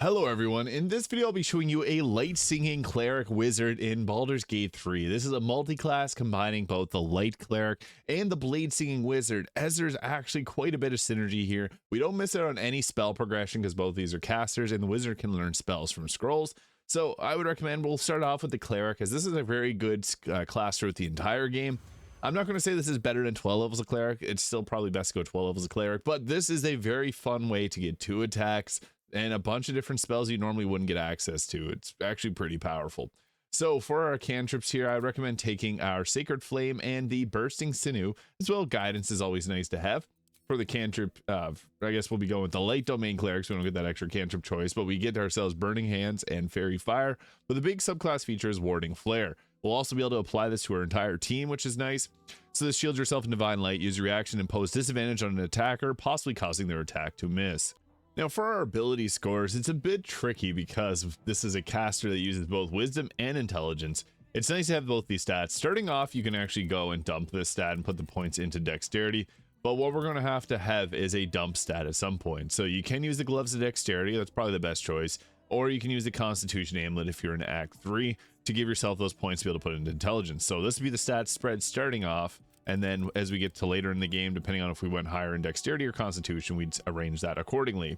Hello everyone, in this video I'll be showing you a light singing cleric wizard in Baldur's Gate 3. This is a multi-class combining both the light cleric and the blade singing wizard, as there's actually quite a bit of synergy here. We don't miss out on any spell progression because both these are casters and the wizard can learn spells from scrolls. So I would recommend we'll start off with the cleric, as this is a very good class throughout the entire game. I'm not going to say this is better than 12 levels of cleric. It's still probably best to go 12 levels of cleric, but this is a very fun way to get 2 attacks and a bunch of different spells you normally wouldn't get access to. It's actually pretty powerful. So for our cantrips here, I recommend taking our Sacred Flame and the Bursting Sinew, as well. Guidance is always nice to have. For the cantrip, I guess we'll be going with the light domain clerics. We don't get that extra cantrip choice, but we get ourselves Burning Hands and Fairy Fire. But the big subclass feature is Warding Flare. We'll also be able to apply this to our entire team, which is nice. So this shields yourself in Divine Light, use your reaction, impose disadvantage on an attacker, possibly causing their attack to miss. Now for our ability scores, it's a bit tricky because this is a caster that uses both wisdom and intelligence. It's nice to have both these stats. Starting off, you can actually go and dump this stat and put the points into dexterity, but what we're going to have is a dump stat at some point. So you can use the Gloves of Dexterity, that's probably the best choice, or you can use the Constitution Amulet if you're in Act 3 to give yourself those points to be able to put into intelligence. So this would be the stat spread starting off, and then as we get to later in the game, depending on if we went higher in dexterity or constitution, we'd arrange that accordingly.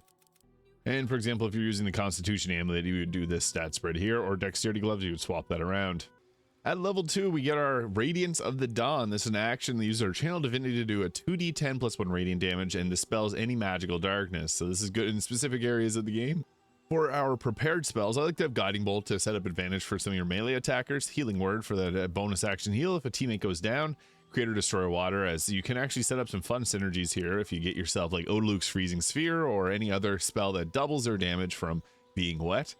And for example, if you're using the Constitution Amulet, you would do this stat spread here, or dexterity gloves, you would swap that around. At level 2, we get our Radiance of the Dawn. This is an action that uses our Channel Divinity to do a 2d10 plus 1 radiant damage and dispels any magical darkness. So this is good in specific areas of the game. For our prepared spells, I like to have Guiding Bolt to set up advantage for some of your melee attackers, Healing Word for that bonus action heal if a teammate goes down, Create or Destroy Water, as you can actually set up some fun synergies here if you get yourself like Odaluk's Freezing Sphere or any other spell that doubles their damage from being wet.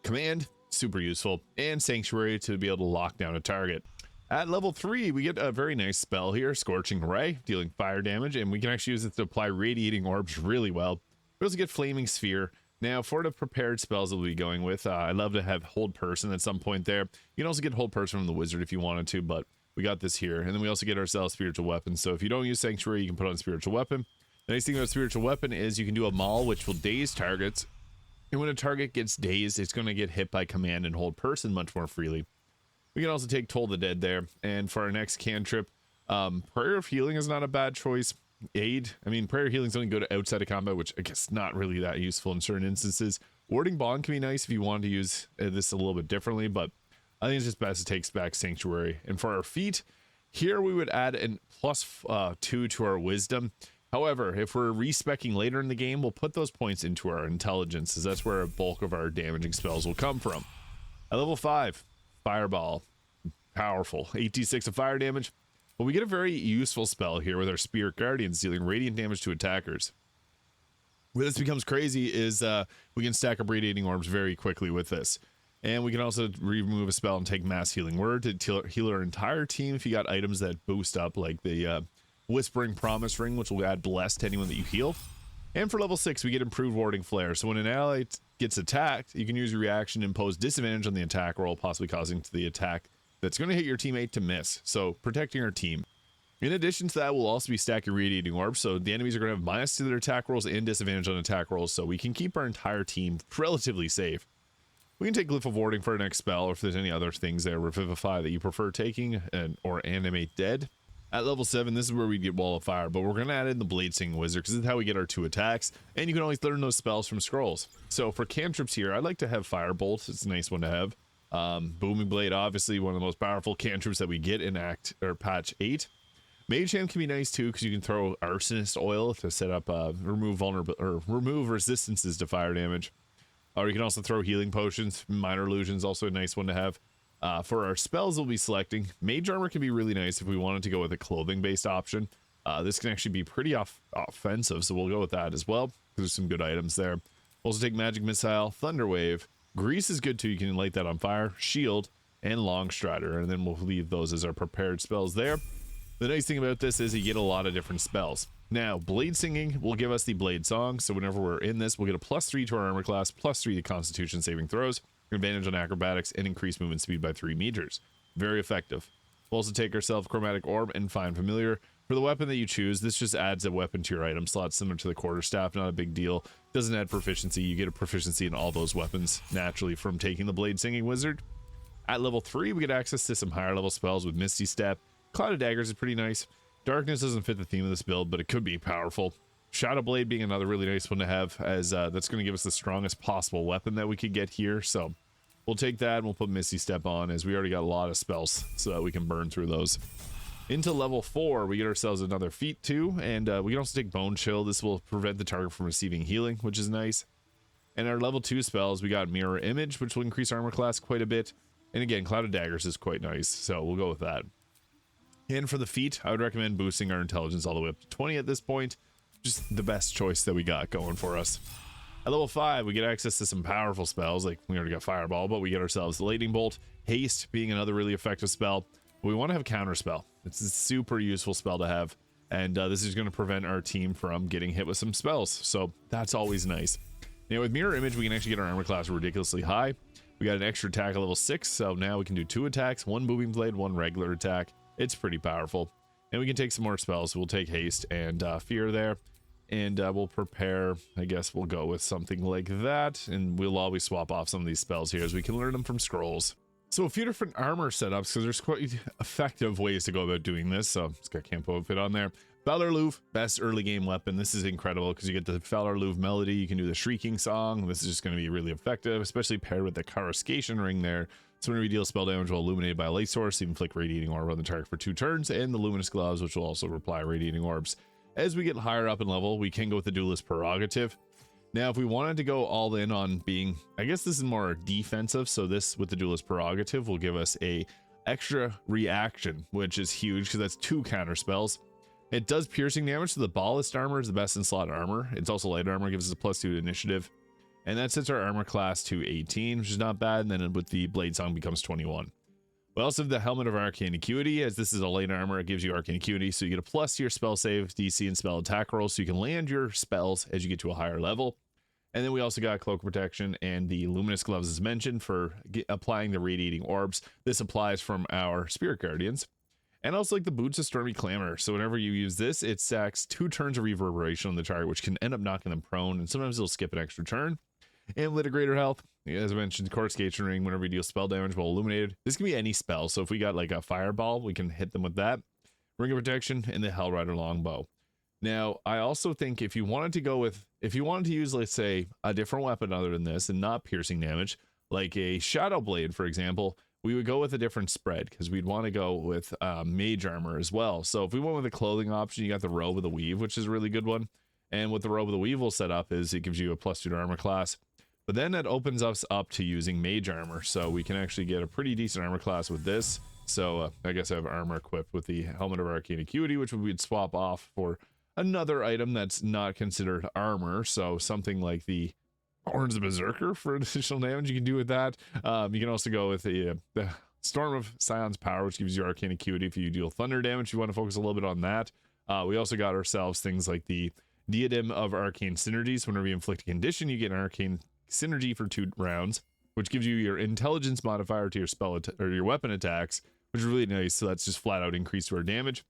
Command, super useful, and Sanctuary to be able to lock down a target. At level 3, we get a very nice spell here, Scorching Ray, dealing fire damage, and we can actually use it to apply Radiating Orbs really well. We also get Flaming Sphere. Now, for the prepared spells that we'll be going with, I love to have Hold Person at some point there. You can also get Hold Person from the Wizard if you wanted to, but we got this here. And then we also get ourselves Spiritual Weapon. So if you don't use Sanctuary, you can put on Spiritual Weapon. The nice thing about Spiritual Weapon is you can do a Maul, which will daze targets. And when a target gets dazed, it's going to get hit by Command and Hold Person much more freely. We can also take Toll the Dead there. And for our next cantrip, Prayer of Healing is not a bad choice. Aid, I mean, Prayer of Healing is only good outside of combat, which I guess not really that useful in certain instances. Warding Bond can be nice if you want to use this a little bit differently, but I think it's just best to take back Sanctuary. And for our feat, here we would add an +2 to our wisdom. However, if we're respecking later in the game, we'll put those points into our intelligence, as that's where a bulk of our damaging spells will come from. At level 5, Fireball, powerful, 8d6 of fire damage. But we get a very useful spell here with our Spirit Guardians, dealing radiant damage to attackers. Where this becomes crazy is we can stack up Radiating Orbs very quickly with this. And we can also remove a spell and take Mass Healing Word to heal our entire team if you got items that boost up, like the Whispering Promise Ring, which will add Bless to anyone that you heal. And for level 6, we get Improved Warding Flare. So when an ally gets attacked, you can use your reaction to impose disadvantage on the attack roll, possibly causing the attack that's going to hit your teammate to miss, so protecting our team. In addition to that, we'll also be stacking Radiating Orbs, so the enemies are going to have minus to their attack rolls and disadvantage on attack rolls, so we can keep our entire team relatively safe. We can take Glyph of Warding for our next spell, or if there's any other things there, Revivify, that you prefer taking, or Animate Dead. At level 7, this is where we get Wall of Fire, but we're going to add in the Bladesinging Wizard, because this is how we get our 2 attacks, and you can always learn those spells from scrolls. So for cantrips here, I like to have Firebolt. It's a nice one to have. Booming Blade, obviously one of the most powerful cantrips that we get in patch 8. Mage Hand can be nice too, because you can throw Arsonist Oil to set up remove resistances to fire damage. Or you can also throw Healing Potions. Minor Illusions, also a nice one to have. For our spells we'll be selecting, Mage Armor can be really nice if we wanted to go with a clothing based option. This can actually be pretty offensive, so we'll go with that as well, because there's some good items there. We'll also take Magic Missile, Thunder Wave. Grease is good too, you can light that on fire, Shield, and Long Strider, and then we'll leave those as our prepared spells there. The nice thing about this is you get a lot of different spells. Now, Blade Singing will give us the Blade Song, so whenever we're in this, we'll get a +3 to our armor class, +3 to Constitution saving throws, advantage on acrobatics, and increase movement speed by 3 meters. Very effective. We'll also take ourselves Chromatic Orb and Find Familiar. For the weapon that you choose, this just adds a weapon to your item slot, similar to the Quarterstaff, not a big deal. Doesn't add proficiency. You get a proficiency in all those weapons naturally from taking the Blade Singing Wizard. At level 3, we get access to some higher level spells with Misty Step. Cloud of Daggers is pretty nice. Darkness doesn't fit the theme of this build, but it could be powerful. Shadow Blade being another really nice one to have, as that's going to give us the strongest possible weapon that we could get here. So we'll take that and we'll put Misty Step on, as we already got a lot of spells so that we can burn through those. Into level 4, we get ourselves another feat too, and we can also take Bone Chill. This will prevent the target from receiving healing, which is nice. And our level 2 spells, we got Mirror Image, which will increase armor class quite a bit. And again, Cloud of Daggers is quite nice, so we'll go with that. And for the feat, I would recommend boosting our intelligence all the way up to 20 at this point. Just the best choice that we got going for us. At level 5, we get access to some powerful spells, like we already got Fireball, but we get ourselves the Lightning Bolt, Haste being another really effective spell. We want to have Counter Spell. It's a super useful spell to have, and this is going to prevent our team from getting hit with some spells, so that's always nice. Now with Mirror Image, we can actually get our armor class ridiculously high. We got an extra attack at level 6, so now we can do 2 attacks, 1 Booming Blade, 1 regular attack. It's pretty powerful. And we can take some more spells. We'll take Haste and Fear there. And we'll prepare, I guess we'll go with something like that. And we'll always swap off some of these spells here as we can learn them from scrolls. So a few different armor setups, because there's quite effective ways to go about doing this. So it's got Campo fit on there. Baldur Louvre, best early game weapon. This is incredible because you get the Baldur Louvre melody. You can do the Shrieking Song. This is just going to be really effective, especially paired with the Coruscation Ring there. So whenever you deal spell damage while illuminated by a light source, you can inflict Radiating Orb on the target for 2 turns, and the Luminous Gloves, which will also reply Radiating Orbs. As we get higher up in level, we can go with the Duelist Prerogative. Now, if we wanted to go all in on being, I guess this is more defensive, so this with the Duelist Prerogative will give us a extra reaction, which is huge because that's 2 counter spells. It does piercing damage, so the Ballast Armor is the best in slot armor. It's also light armor, gives us a +2 to initiative. And that sets our armor class to 18, which is not bad. And then with the Blade Song becomes 21. We also have the Helmet of Arcane Acuity, as this is a light armor. It gives you Arcane Acuity, so you get a plus to your spell save, DC, and spell attack rolls, so you can land your spells as you get to a higher level. And then we also got Cloak Protection and the Luminous Gloves as mentioned for applying the Radiating Orbs. This applies from our Spirit Guardians. And also like the Boots of Stormy Clamor. So whenever you use this, it stacks 2 turns of reverberation on the target, which can end up knocking them prone, and sometimes it'll skip an extra turn. Amulet of Greater Health, as I mentioned, Coruscation Ring, whenever you deal spell damage while illuminated. This can be any spell, so if we got like a Fireball, we can hit them with that. Ring of Protection, and the Hellrider Longbow. Now, I also think if you wanted to use, let's say, a different weapon other than this, and not piercing damage, like a Shadow Blade, for example, we would go with a different spread, because we'd want to go with Mage Armor as well. So if we went with a clothing option, you got the Robe of the Weave, which is a really good one. And what the Robe of the Weave will set up is it gives you a +2 to armor class. But then that opens us up to using Mage Armor, so we can actually get a pretty decent armor class with this. So I guess I have armor equipped with the Helmet of Arcane Acuity, which we'd swap off for another item that's not considered armor. So something like the Horns of Berserker for additional damage you can do with that. You can also go with the Storm of Scion's Power, which gives you Arcane Acuity if you deal thunder damage. You want to focus a little bit on that. We also got ourselves things like the Diadem of Arcane Synergies. Whenever you inflict a condition, you get an Arcane Synergy for 2 rounds, which gives you your intelligence modifier to your spell or your weapon attacks, which is really nice. So that's just flat out increased to our damage.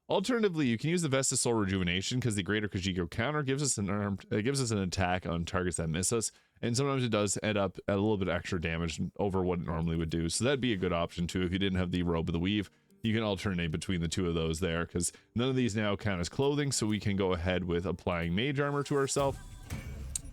Alternatively, you can use the Vestus Soul Rejuvenation, because the Greater Kajiko counter gives us an attack on targets that miss us, and sometimes it does end up at a little bit extra damage over what it normally would do. So that'd be a good option too if you didn't have the Robe of the Weave. You can alternate between the 2 of those there, because none of these now count as clothing, so we can go ahead with applying Mage Armor to ourselves,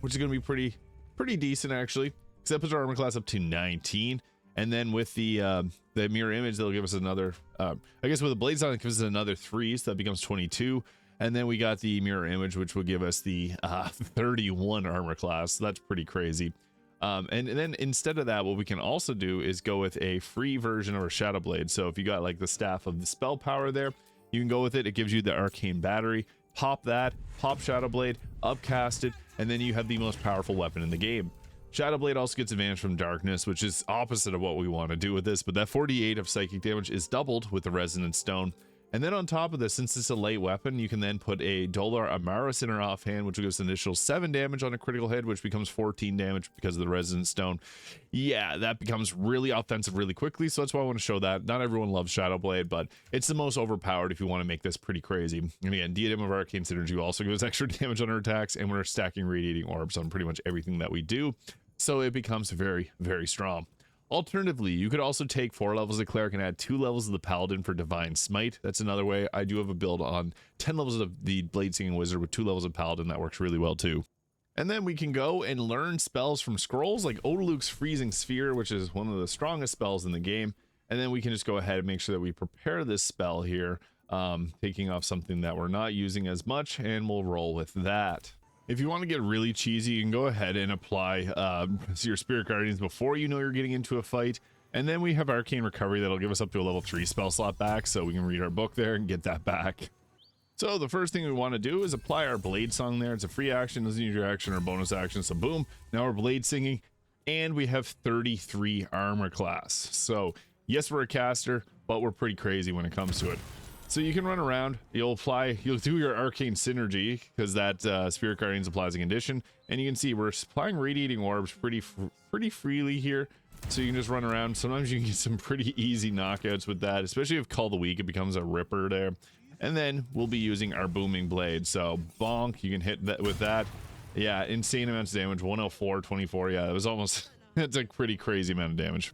which is going to be pretty decent actually, because that puts our armor class up to 19. And then with the Mirror Image, that'll give us another, I guess with the Blades on, it gives us another 3, so that becomes 22. And then we got the Mirror Image, which will give us the 31 armor class. So that's pretty crazy. And then instead of that, what we can also do is go with a free version of our Shadow Blade. So if you got like the Staff of the Spell Power there, you can go with it. It gives you the Arcane Battery. Pop that, pop Shadow Blade, upcast it, and then you have the most powerful weapon in the game. Shadow Blade also gets advantage from darkness, which is opposite of what we want to do with this, but that 48 of psychic damage is doubled with the Resonant Stone. And then on top of this, since it's a light weapon, you can then put a Dolar Amaris in her offhand, which gives an initial 7 damage on a critical hit, which becomes 14 damage because of the Resonant Stone. Yeah, that becomes really offensive really quickly, so that's why I want to show that. Not everyone loves Shadow Blade, but it's the most overpowered if you want to make this pretty crazy. And again, Diadem of Arcane Synergy also gives extra damage on our attacks, and we're stacking Radiating Orbs on pretty much everything that we do, so it becomes very, very strong. Alternatively, you could also take 4 levels of Cleric and add 2 levels of the Paladin for Divine Smite. That's another way. I do have a build on 10 levels of the Bladesinging Wizard with 2 levels of Paladin. That works really well too. And then we can go and learn spells from scrolls like Odaluk's Freezing Sphere, which is one of the strongest spells in the game. And then we can just go ahead and make sure that we prepare this spell here, taking off something that we're not using as much, and we'll roll with that. If you want to get really cheesy, you can go ahead and apply your Spirit Guardians before you know you're getting into a fight. And then we have Arcane Recovery that'll give us up to a level 3 spell slot back, so we can read our book there and get that back. So the first thing we want to do is apply our Blade Song there. It's a free action, doesn't need your action or bonus action, so boom. Now we're Blade Singing, and we have 33 armor class. So yes, we're a caster, but we're pretty crazy when it comes to it. So you can run around, you'll do your Arcane Synergy, because that Spirit Guardians applies a condition, and you can see we're applying Radiating Orbs pretty freely here, so you can just run around. Sometimes you can get some pretty easy knockouts with that, especially if Call the Weak, it becomes a ripper there. And then we'll be using our Booming Blade, so bonk, you can hit that with that. Yeah, insane amounts of damage, 104, 24, yeah, it was almost, that's a pretty crazy amount of damage.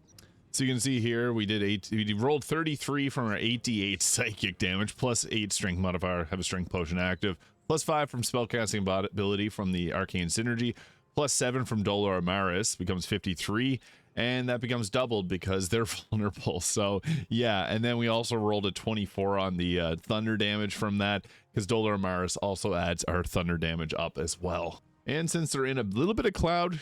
So you can see here we rolled 33 from our 8d8 psychic damage, plus 8 strength modifier, have a strength potion active, plus 5 from spellcasting ability from the Arcane Synergy, plus 7 from Dolar Amaris, becomes 53, and that becomes doubled because they're vulnerable. So yeah, and then we also rolled a 24 on the thunder damage from that, because Dolar Amaris also adds our thunder damage up as well. And since they're in a little bit of cloud,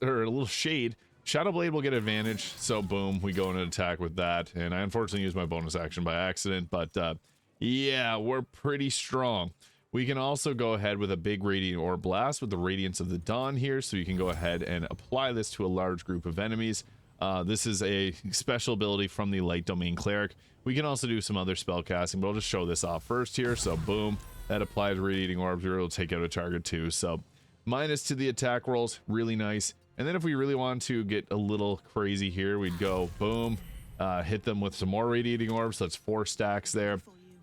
or a little shade, Shadow Blade will get advantage, so boom, we go in an attack with that, and I unfortunately used my bonus action by accident, but yeah, we're pretty strong. We can also go ahead with a big Radiant Orb Blast with the Radiance of the Dawn here, so you can go ahead and apply this to a large group of enemies. This is a special ability from the Light Domain Cleric. We can also do some other spell casting, but I'll just show this off first here, so boom, that applies Radiating Orbs, we're able to take out a target too, so minus to the attack rolls, really nice. And then if we really want to get a little crazy here, we'd go boom, hit them with some more Radiating Orbs. So that's 4 stacks there.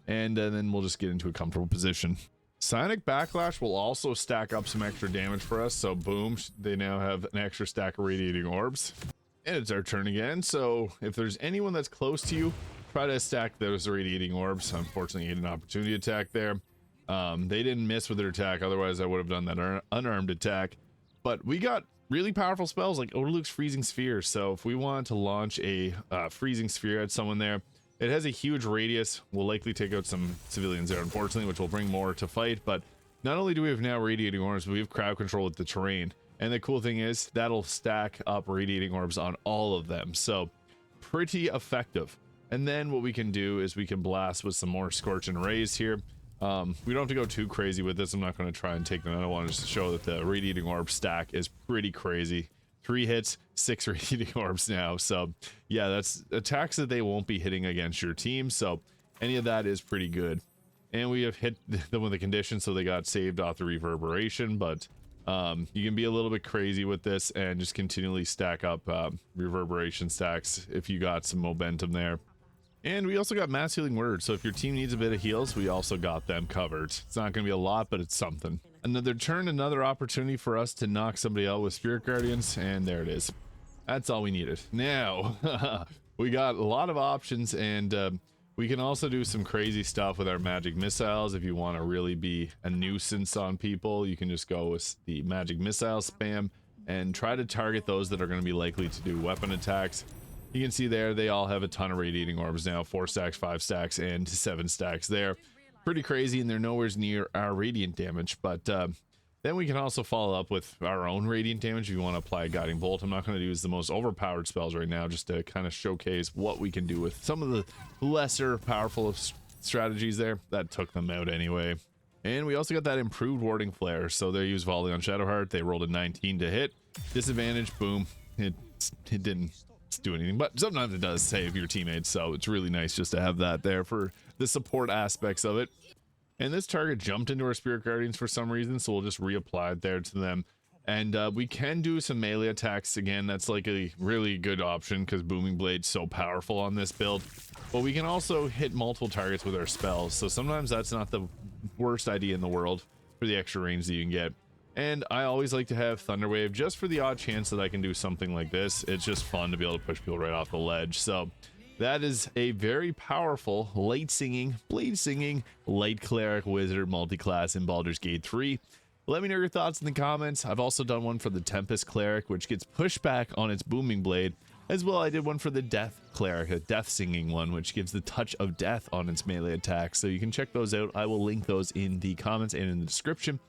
And then we'll just get into a comfortable position. Psionic Backlash will also stack up some extra damage for us. So boom, they now have an extra stack of Radiating Orbs. And it's our turn again. So if there's anyone that's close to you, try to stack those Radiating Orbs. Unfortunately, you had an opportunity attack there. They didn't miss with their attack. Otherwise, I would have done that unarmed attack. But we got really powerful spells like Odaluk's Freezing Sphere. So if we want to launch a Freezing Sphere at someone there, it has a huge radius. We'll likely take out some civilians there, unfortunately, which will bring more to fight. But not only do we have now Radiating Orbs, but we have crowd control with the terrain. And the cool thing is that'll stack up Radiating Orbs on all of them. So pretty effective. And then what we can do is we can blast with some more Scorch and Raise here. We don't have to go too crazy with this. I'm not going to try and take them. I want to show that the Radiating Orb stack is pretty crazy. 3 hits, 6 Radiating Orbs now. So yeah, that's attacks that they won't be hitting against your team. So any of that is pretty good. And we have hit them with a condition, so they got saved off the reverberation. But you can be a little bit crazy with this and just continually stack up reverberation stacks if you got some momentum there. And we also got Mass Healing Word, so if your team needs a bit of heals, we also got them covered. It's not going to be a lot, but it's something. Another turn, another opportunity for us to knock somebody out with Spirit Guardians, and there it is. That's all we needed. Now, we got a lot of options, and we can also do some crazy stuff with our Magic Missiles. If you want to really be a nuisance on people, you can just go with the Magic Missile spam and try to target those that are going to be likely to do weapon attacks. You can see there, they all have a ton of Radiating Orbs now, 4 stacks, 5 stacks, and 7 stacks there. Pretty crazy, and they're nowhere near our Radiant damage, but then we can also follow up with our own Radiant damage if you want to apply a Guiding Bolt. I'm not going to use the most overpowered spells right now, just to kind of showcase what we can do with some of the lesser powerful strategies there. That took them out anyway. And we also got that improved Warding Flare, so they use Volley on Shadowheart. They rolled a 19 to hit. Disadvantage, boom, it didn't do anything, but sometimes it does save your teammates, so it's really nice just to have that there for the support aspects of it. And this target jumped into our Spirit Guardians for some reason, so we'll just reapply it there to them. And we can do some melee attacks again. That's like a really good option because Booming Blade's so powerful on this build. But we can also hit multiple targets with our spells, so sometimes that's not the worst idea in the world for the extra range that you can get. And I always like to have Thunderwave just for the odd chance that I can do something like this. It's just fun to be able to push people right off the ledge. So that is a very powerful light singing, blade singing, light cleric wizard multi-class in Baldur's Gate 3. Let me know your thoughts in the comments. I've also done one for the Tempest cleric, which gets pushed back on its booming blade. As well, I did one for the Death cleric, a death singing one, which gives the touch of death on its melee attacks. So you can check those out. I will link those in the comments and in the description.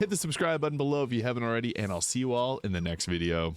Hit the subscribe button below if you haven't already, and I'll see you all in the next video.